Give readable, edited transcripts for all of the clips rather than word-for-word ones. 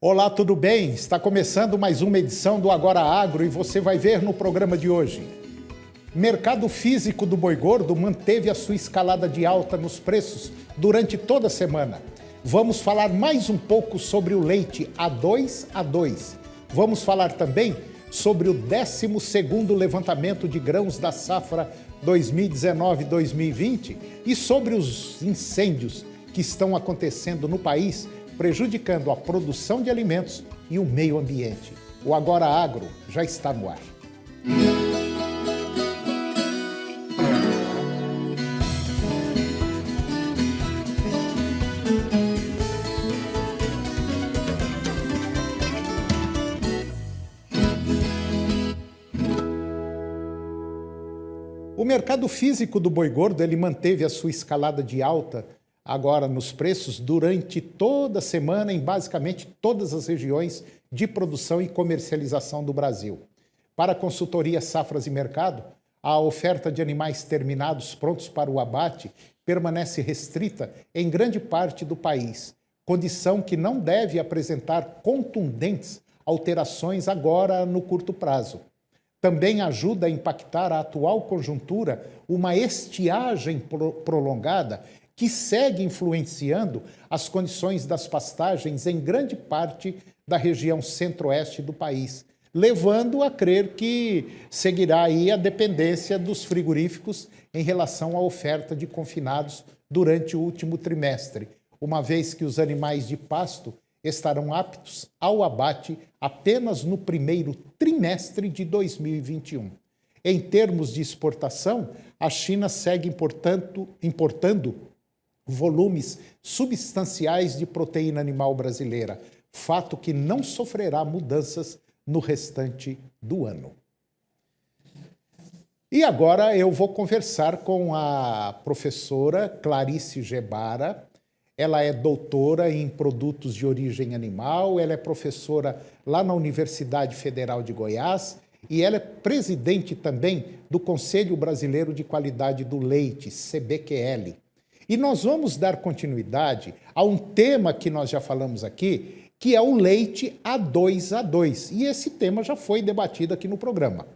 Olá, tudo bem? Está começando mais uma edição do Agora Agro e você vai ver no programa de hoje. Mercado físico do boi gordo manteve a sua escalada de alta nos preços durante toda a semana. Vamos falar mais um pouco sobre o leite A2A2. Vamos falar também sobre o 12º levantamento de grãos da safra 2019-2020 e sobre os incêndios que estão acontecendo no país, prejudicando a produção de alimentos e o meio ambiente. O Agora Agro já está no ar. O mercado físico do boi gordo ele manteve a sua escalada de alta agora nos preços durante toda a semana em basicamente todas as regiões de produção e comercialização do Brasil. Para a consultoria Safras e Mercado, a oferta de animais terminados prontos para o abate permanece restrita em grande parte do país, condição que não deve apresentar contundentes alterações agora no curto prazo. Também ajuda a impactar a atual conjuntura uma estiagem prolongada que segue influenciando as condições das pastagens em grande parte da região centro-oeste do país, levando a crer que seguirá aí a dependência dos frigoríficos em relação à oferta de confinados durante o último trimestre, uma vez que os animais de pasto estarão aptos ao abate apenas no primeiro trimestre de 2021. Em termos de exportação, a China segue importando volumes substanciais de proteína animal brasileira, fato que não sofrerá mudanças no restante do ano. E agora eu vou conversar com a professora Clarice Gebara. Ela é doutora em produtos de origem animal, ela é professora lá na Universidade Federal de Goiás e ela é presidente também do Conselho Brasileiro de Qualidade do Leite, CBQL. E nós vamos dar continuidade a um tema que nós já falamos aqui, que é o leite A2A2. E esse tema já foi debatido aqui no programa.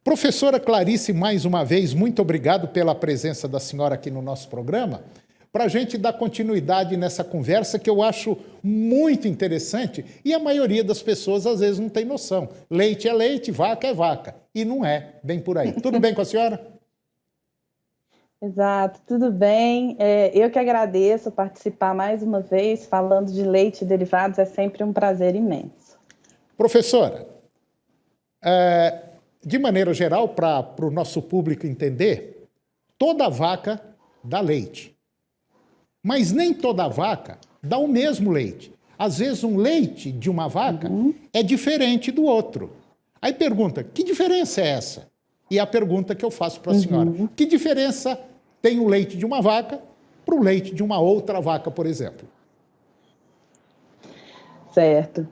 Professora Clarice, mais uma vez, muito obrigado pela presença da senhora aqui no nosso programa, para a gente dar continuidade nessa conversa que eu acho muito interessante e a maioria das pessoas às vezes não tem noção. Leite é leite, vaca é vaca. E não é bem por aí. Tudo bem com a senhora? Exato, tudo bem. Eu que agradeço participar mais uma vez, falando de leite e derivados, é sempre um prazer imenso. Professora, de maneira geral, para o nosso público entender, toda vaca dá leite. Mas nem toda vaca dá o mesmo leite. Às vezes um leite de uma vaca é diferente do outro. Aí pergunta, que diferença é essa? E a pergunta que eu faço para a senhora, que diferença tem o leite de uma vaca para o leite de uma outra vaca, por exemplo? Certo.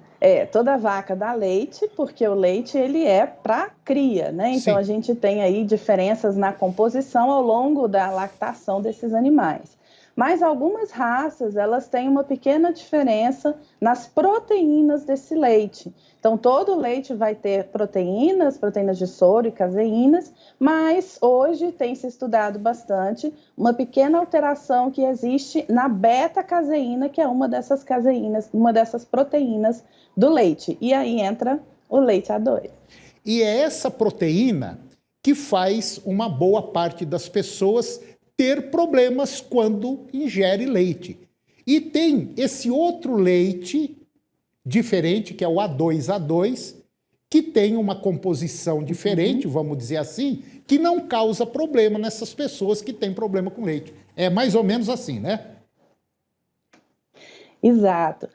Toda vaca dá leite, porque o leite ele é para cria, né? Então, a gente tem aí diferenças na composição ao longo da lactação desses animais. Mas algumas raças, elas têm uma pequena diferença nas proteínas desse leite. Então, todo leite vai ter proteínas de soro e caseínas, mas hoje tem se estudado bastante uma pequena alteração que existe na beta-caseína, que é uma dessas caseínas, uma dessas proteínas do leite. E aí entra o leite A2. E é essa proteína que faz uma boa parte das pessoas ter problemas quando ingere leite. E tem esse outro leite diferente, que é o A2A2, que tem uma composição diferente, vamos dizer assim, que não causa problema nessas pessoas que têm problema com leite. É mais ou menos assim, né? Exato.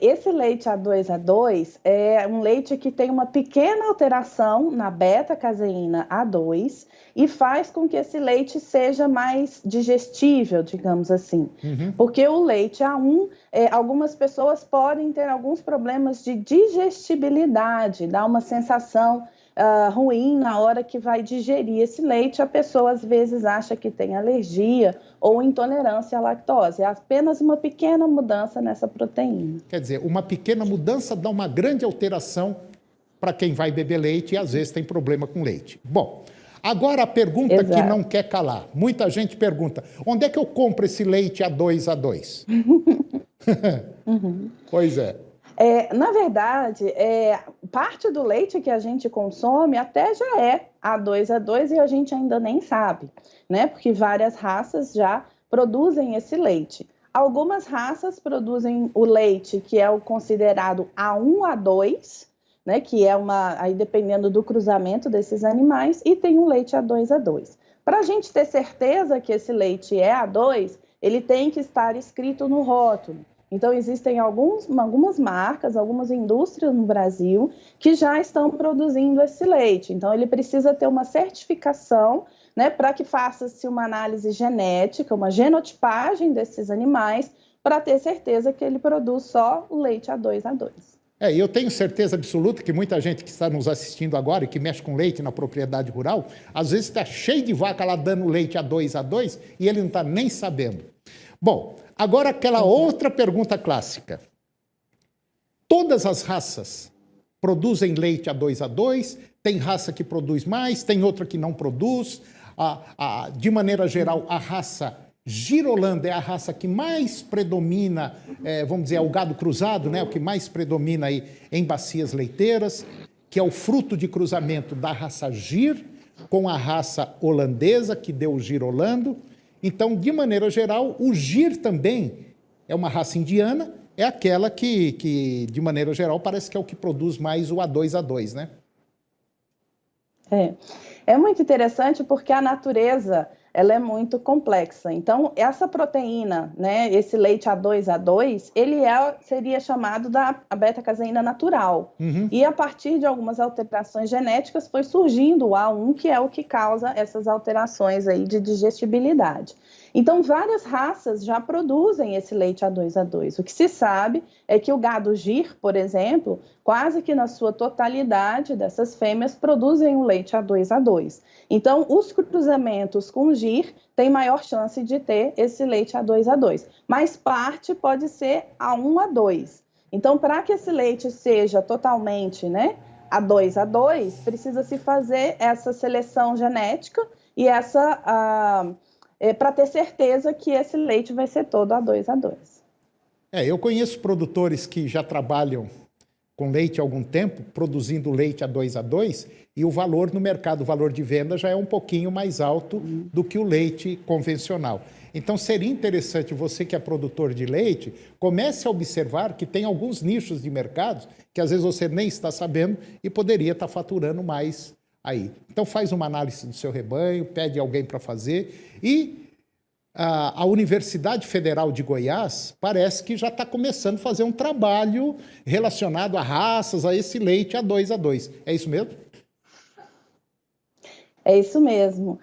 Esse leite A2A2 é um leite que tem uma pequena alteração na beta-caseína A2 e faz com que esse leite seja mais digestível, digamos assim. Porque o leite A1, algumas pessoas podem ter alguns problemas de digestibilidade, dá uma sensação ruim na hora que vai digerir esse leite. A pessoa às vezes acha que tem alergia ou intolerância à lactose. É apenas uma pequena mudança nessa proteína. Quer dizer, uma pequena mudança dá uma grande alteração para quem vai beber leite e às vezes tem problema com leite. Bom, agora a pergunta Exato. que não quer calar. Muita gente pergunta, onde é que eu compro esse leite A2A2? Pois é. Na verdade, parte do leite que a gente consome até já é A2A2 e a gente ainda nem sabe, né? Porque várias raças já produzem esse leite. Algumas raças produzem o leite que é o considerado A1A2, né? Que é aí dependendo do cruzamento desses animais, e tem um leite A2A2. Para a gente ter certeza que esse leite é A2, ele tem que estar escrito no rótulo. Então, existem algumas marcas, algumas indústrias no Brasil que já estão produzindo esse leite. Então, ele precisa ter uma certificação, né, para que faça-se uma análise genética, uma genotipagem desses animais, para ter certeza que ele produz só o leite A2A2. Eu tenho certeza absoluta que muita gente que está nos assistindo agora e que mexe com leite na propriedade rural, às vezes está cheio de vaca lá dando leite A2A2 e ele não está nem sabendo. Bom, agora aquela outra pergunta clássica. Todas as raças produzem leite A2A2? Tem raça que produz mais, tem outra que não produz. De maneira geral, a raça Girolanda é a raça que mais predomina, vamos dizer, é o gado cruzado, né? O que mais predomina aí em bacias leiteiras, que é o fruto de cruzamento da raça Gir com a raça holandesa, que deu o Girolando. Então, de maneira geral, o Gir também é uma raça indiana, é aquela que, de maneira geral, parece que é o que produz mais o A2A2, né? É muito interessante porque a natureza ela é muito complexa. Então, essa proteína, né, esse leite A2A2, ele seria chamado da beta-caseína natural. E a partir de algumas alterações genéticas foi surgindo o A1, que é o que causa essas alterações aí de digestibilidade. Então, várias raças já produzem esse leite A2A2. O que se sabe é que o gado Gir, por exemplo, quase que na sua totalidade dessas fêmeas produzem o leite A2A2. Então, os cruzamentos com Gir têm maior chance de ter esse leite A2A2. Mas parte pode ser A1A2. Então, para que esse leite seja totalmente, né, A2A2, precisa se fazer essa seleção genética e para ter certeza que esse leite vai ser todo A2A2. Eu conheço produtores que já trabalham com leite há algum tempo, produzindo leite A2A2, e o valor no mercado, o valor de venda já é um pouquinho mais alto do que o leite convencional. Então, seria interessante você que é produtor de leite, comece a observar que tem alguns nichos de mercado que às vezes você nem está sabendo e poderia estar faturando mais aí. Então, faz uma análise do seu rebanho, pede alguém para fazer. E a Universidade Federal de Goiás parece que já está começando a fazer um trabalho relacionado a raças, a esse leite A2A2. É isso mesmo? É isso mesmo.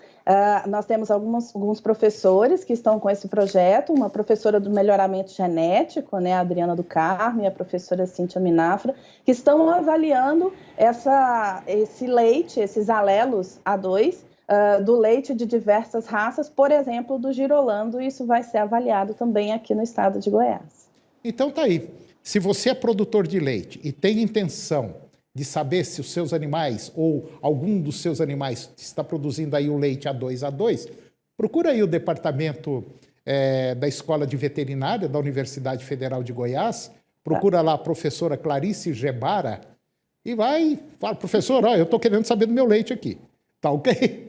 Nós temos alguns professores que estão com esse projeto, uma professora do melhoramento genético, né, a Adriana do Carmo, e a professora Cíntia Minafra, que estão avaliando esse leite, esses alelos A2, do leite de diversas raças, por exemplo, do Girolando, e isso vai ser avaliado também aqui no estado de Goiás. Então tá aí. Se você é produtor de leite e tem intenção de saber se os seus animais ou algum dos seus animais está produzindo aí o leite A2A2, procura aí o departamento da Escola de Veterinária da Universidade Federal de Goiás, procura lá a professora Clarice Gebara e fala, professora, eu estou querendo saber do meu leite aqui. Tá ok?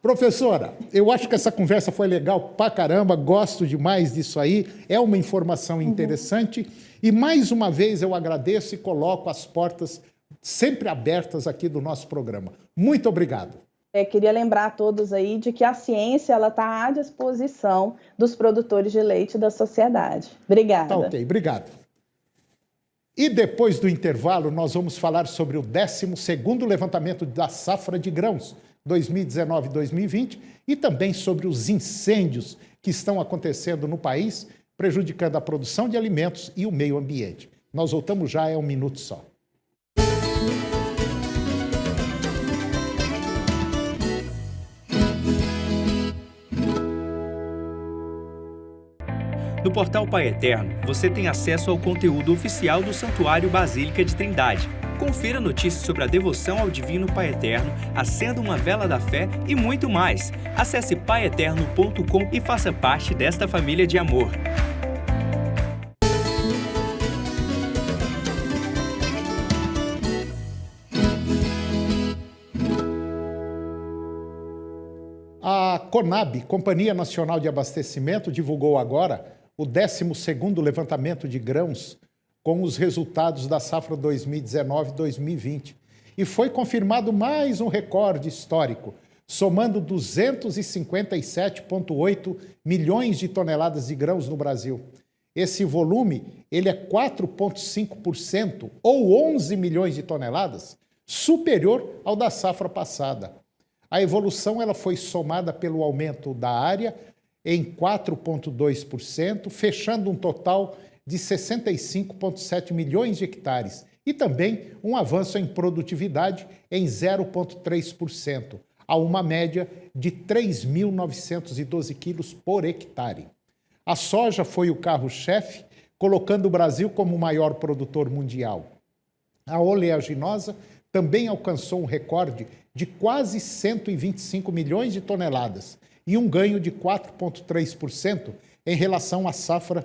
Professora, eu acho que essa conversa foi legal pra caramba, gosto demais disso aí, é uma informação interessante e mais uma vez eu agradeço e coloco as portas sempre abertas aqui do nosso programa. Muito obrigado. Queria lembrar a todos aí de que a ciência está à disposição dos produtores de leite da sociedade. Obrigada. Tá ok, obrigado. E depois do intervalo, nós vamos falar sobre o 12º levantamento da safra de grãos, 2019-2020, e também sobre os incêndios que estão acontecendo no país, prejudicando a produção de alimentos e o meio ambiente. Nós voltamos já, é um minuto só. No portal Pai Eterno, você tem acesso ao conteúdo oficial do Santuário Basílica de Trindade. Confira notícias sobre a devoção ao Divino Pai Eterno, acenda uma vela da fé e muito mais. Acesse paieterno.com e faça parte desta família de amor. A CONAB, Companhia Nacional de Abastecimento, divulgou agora o 12º levantamento de grãos com os resultados da safra 2019-2020. E foi confirmado mais um recorde histórico, somando 257,8 milhões de toneladas de grãos no Brasil. Esse volume ele é 4,5% ou 11 milhões de toneladas, superior ao da safra passada. A evolução ela foi somada pelo aumento da área em 4,2%, fechando um total de 65,7 milhões de hectares e também um avanço em produtividade em 0,3%, a uma média de 3.912 quilos por hectare. A soja foi o carro-chefe, colocando o Brasil como o maior produtor mundial. A oleaginosa também alcançou um recorde de quase 125 milhões de toneladas e um ganho de 4,3% em relação à safra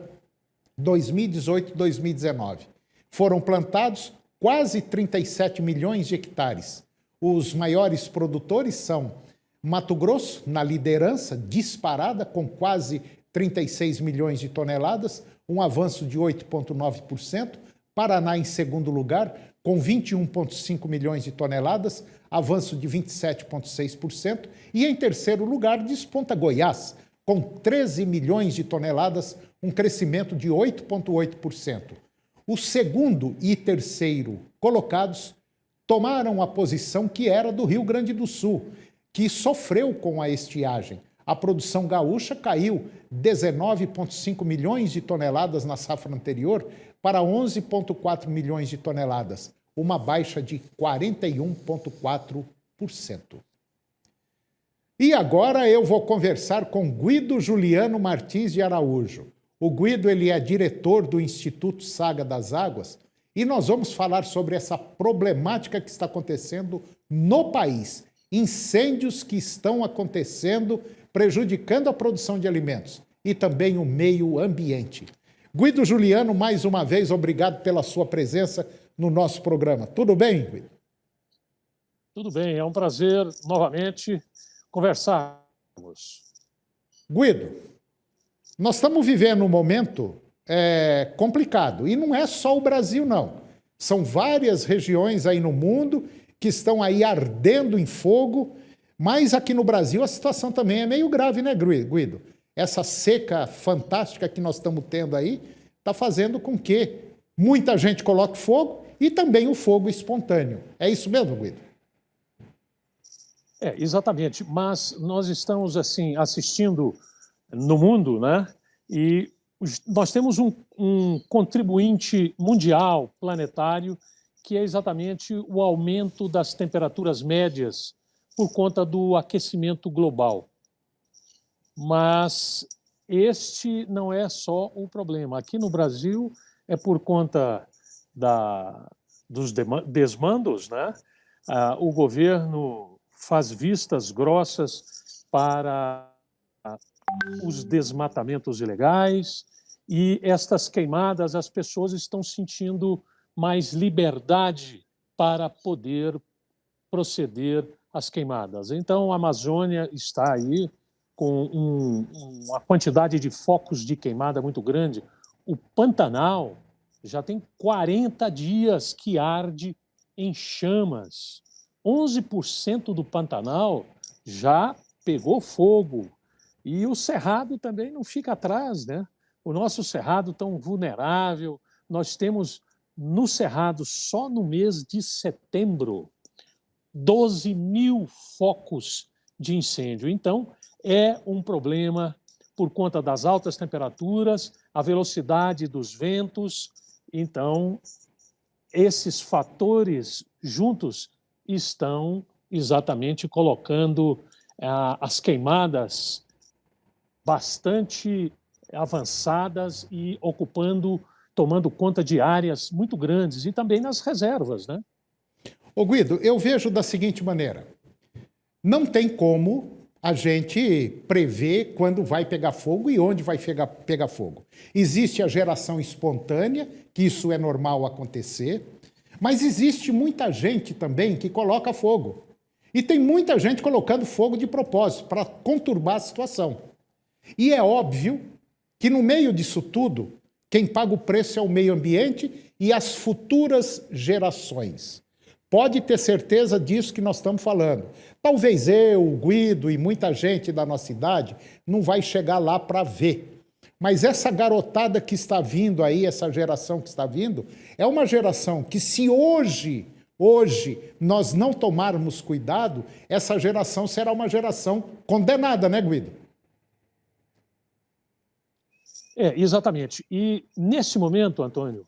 2018-2019. Foram plantados quase 37 milhões de hectares. Os maiores produtores são Mato Grosso, na liderança, disparada, com quase 36 milhões de toneladas, um avanço de 8,9%. Paraná, em segundo lugar, com 21,5 milhões de toneladas, avanço de 27,6%. E em terceiro lugar, desponta Goiás, com 13 milhões de toneladas, um crescimento de 8,8%. O segundo e terceiro colocados tomaram a posição que era do Rio Grande do Sul, que sofreu com a estiagem. A produção gaúcha caiu 19,5 milhões de toneladas na safra anterior para 11,4 milhões de toneladas, uma baixa de 41,4%. E agora eu vou conversar com Guido Juliano Martins de Araújo. O Guido ele é diretor do Instituto Saga das Águas e nós vamos falar sobre essa problemática que está acontecendo no país. Incêndios que estão acontecendo, prejudicando a produção de alimentos e também o meio ambiente. Guido Juliano, mais uma vez, obrigado pela sua presença no nosso programa. Tudo bem, Guido? Tudo bem, é um prazer novamente conversarmos. Guido, nós estamos vivendo um momento complicado e não é só o Brasil, não. São várias regiões aí no mundo que estão aí ardendo em fogo, mas aqui no Brasil a situação também é meio grave, né, Guido? Essa seca fantástica que nós estamos tendo aí está fazendo com que muita gente coloque fogo e também o fogo espontâneo. É isso mesmo, Guido? Exatamente. Mas nós estamos assim assistindo no mundo, né? E nós temos um contribuinte mundial, planetário, que é exatamente o aumento das temperaturas médias por conta do aquecimento global. Mas este não é só o problema. Aqui no Brasil é por conta dos desmandos, né? O governo faz vistas grossas para os desmatamentos ilegais e estas queimadas, as pessoas estão sentindo mais liberdade para poder proceder às queimadas. Então, a Amazônia está aí com uma quantidade de focos de queimada muito grande. O Pantanal já tem 40 dias que arde em chamas. 11% do Pantanal já pegou fogo. E o Cerrado também não fica atrás, né? O nosso Cerrado tão vulnerável. Nós temos no Cerrado, só no mês de setembro, 12 mil focos de incêndio. Então, é um problema por conta das altas temperaturas, a velocidade dos ventos. Então, esses fatores juntos estão exatamente colocando as queimadas bastante avançadas e tomando conta de áreas muito grandes e também nas reservas, né? Ô Guido, eu vejo da seguinte maneira: não tem como a gente prever quando vai pegar fogo e onde vai pegar fogo. Existe a geração espontânea, que isso é normal acontecer, mas existe muita gente também que coloca fogo. E tem muita gente colocando fogo de propósito, para conturbar a situação. E é óbvio que no meio disso tudo, quem paga o preço é o meio ambiente e as futuras gerações. Pode ter certeza disso que nós estamos falando. Talvez eu, o Guido e muita gente da nossa idade não vai chegar lá para ver. Mas essa garotada que está vindo aí, essa geração que está vindo, é uma geração que se hoje nós não tomarmos cuidado, essa geração será uma geração condenada, né, Guido? Exatamente. E nesse momento, Antônio,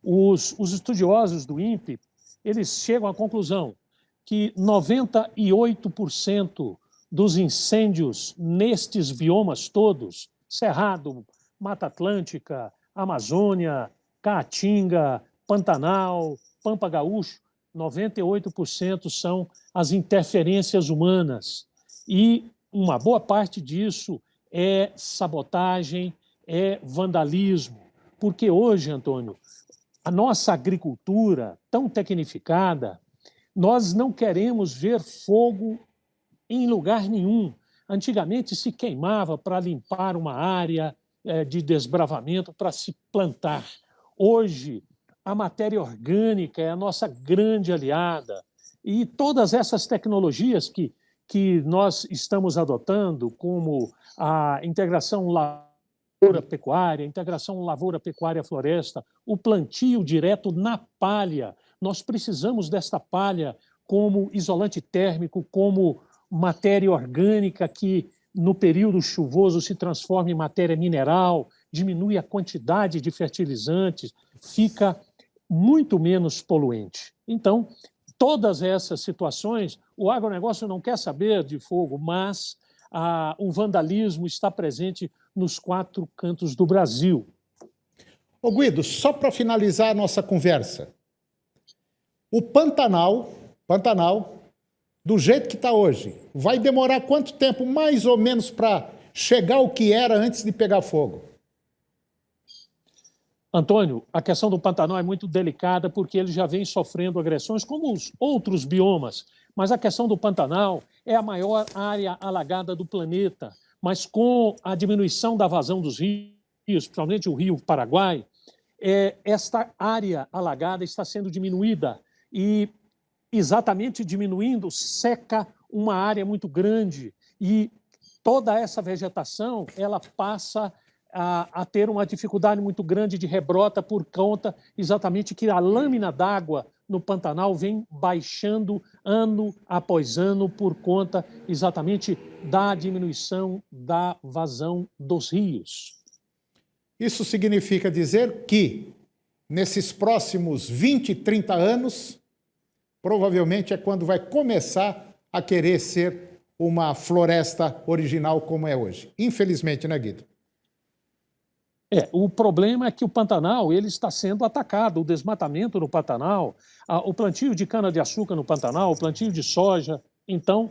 os estudiosos do INPE, eles chegam à conclusão que 98% dos incêndios nestes biomas todos, Cerrado, Mata Atlântica, Amazônia, Caatinga, Pantanal, Pampa Gaúcho, 98% são as interferências humanas. E uma boa parte disso é sabotagem, é vandalismo. Porque hoje, Antônio, a nossa agricultura tão tecnificada, nós não queremos ver fogo em lugar nenhum. Antigamente se queimava para limpar uma área de desbravamento, para se plantar. Hoje, a matéria orgânica é a nossa grande aliada. E todas essas tecnologias que nós estamos adotando, como a integração lavoura-pecuária, integração lavoura-pecuária-floresta, o plantio direto na palha. Nós precisamos desta palha como isolante térmico, como matéria orgânica que, no período chuvoso, se transforma em matéria mineral, diminui a quantidade de fertilizantes, fica muito menos poluente. Então, todas essas situações, o agronegócio não quer saber de fogo, mas o vandalismo está presente nos 4 cantos do Brasil. Ô Guido, só para finalizar a nossa conversa, o Pantanal, do jeito que está hoje, vai demorar quanto tempo, mais ou menos, para chegar ao que era antes de pegar fogo? Antônio, a questão do Pantanal é muito delicada porque ele já vem sofrendo agressões como os outros biomas, mas a questão do Pantanal é a maior área alagada do planeta, mas com a diminuição da vazão dos rios, principalmente o Rio Paraguai, esta área alagada está sendo diminuída e, exatamente diminuindo, seca uma área muito grande e toda essa vegetação ela passa a ter uma dificuldade muito grande de rebrota por conta exatamente que a lâmina d'água no Pantanal vem baixando ano após ano por conta exatamente da diminuição da vazão dos rios. Isso significa dizer que, nesses próximos 20, 30 anos, provavelmente é quando vai começar a querer ser uma floresta original como é hoje. Infelizmente, né, Guido? O problema é que o Pantanal ele está sendo atacado, o desmatamento no Pantanal, o plantio de cana-de-açúcar no Pantanal, o plantio de soja. Então,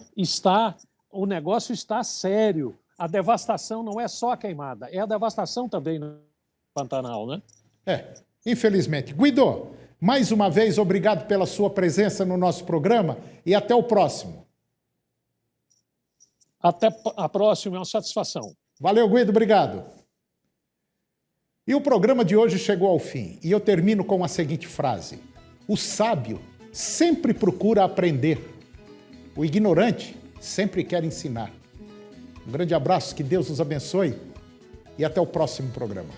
o negócio está sério. A devastação não é só a queimada, é a devastação também no Pantanal, né? Infelizmente. Guido, mais uma vez, obrigado pela sua presença no nosso programa e até o próximo. Até a próxima, é uma satisfação. Valeu, Guido, obrigado. E o programa de hoje chegou ao fim, e eu termino com a seguinte frase: o sábio sempre procura aprender, o ignorante sempre quer ensinar. Um grande abraço, que Deus os abençoe, e até o próximo programa.